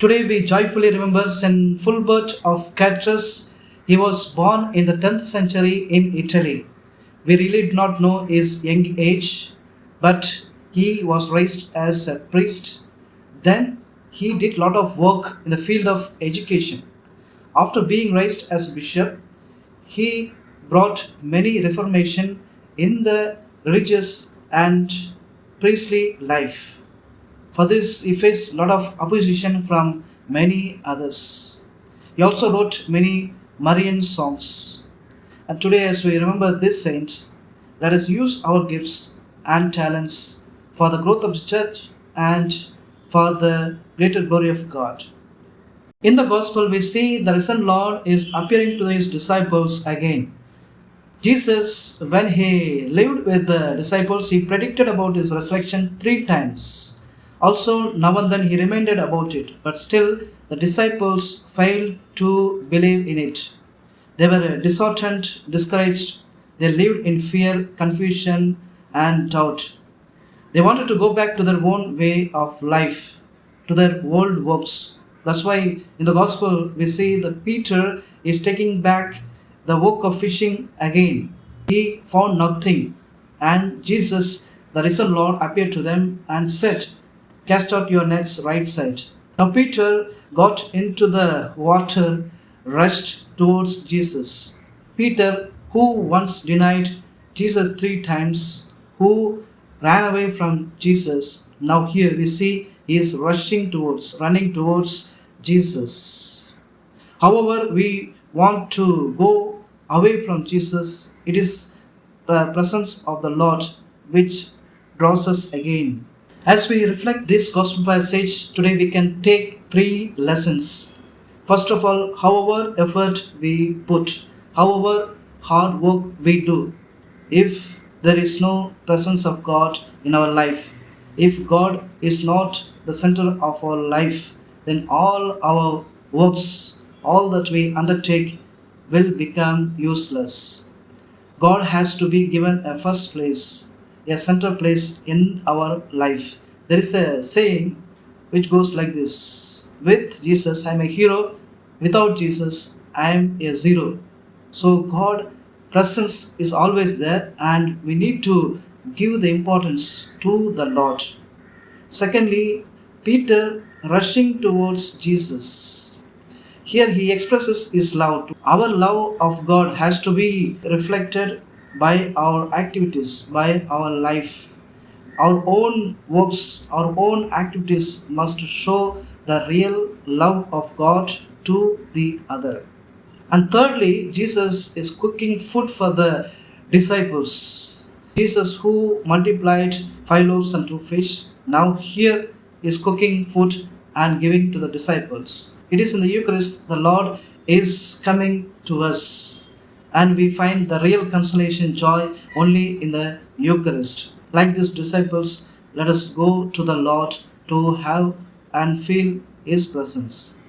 Today we joyfully remember Saint Fulbert of Chartres. He was born in the 10th century in Italy. We really do not know his young age, but he was raised as a priest. Then he did a lot of work in the field of education. After being raised as bishop, he brought many reformation in the religious and priestly life. For this, he faced a lot of opposition from many others. He also wrote many Marian songs. And today, as we remember this saint, let us use our gifts and talents for the growth of the church and for the greater glory of God. In the Gospel, we see the risen Lord is appearing to his disciples again. Jesus, when he lived with the disciples, he predicted about his resurrection three times. Also, now and then he reminded about it, but still the disciples failed to believe in it. They were disheartened, discouraged, they lived in fear, confusion, and doubt. They wanted to go back to their own way of life, to their old works. That's why in the gospel we see that Peter is taking back the work of fishing again. He found nothing, and Jesus, the risen Lord, appeared to them and said, "Cast out your nets right side." Now Peter got into the water, rushed towards Jesus. Peter, who once denied Jesus three times, who ran away from Jesus, now here we see he is running towards Jesus. However, we want to go away from Jesus. It is the presence of the Lord which draws us again. As we reflect this gospel passage today, we can take three lessons. First of all, however effort we put, however hard work we do, if there is no presence of God in our life, if God is not the center of our life, then all our works, all that we undertake, will become useless. God has to be given a first place, a center place in our life. There is a saying which goes like this: with Jesus, I am a hero, without Jesus, I am a zero. So, God presence is always there, and we need to give the importance to the Lord. Secondly, Peter rushing towards Jesus. Here he expresses his love. Our love of God has to be reflected by our activities, by our life. Our own works, our own activities must show the real love of God to the other. And thirdly, Jesus is cooking food for the disciples. Jesus, who multiplied 5 loaves and 2 fish, now here is cooking food and giving to the disciples. It is in the Eucharist the Lord is coming to us, and we find the real consolation, joy only in the Eucharist. Like these disciples, let us go to the Lord to have and feel His presence.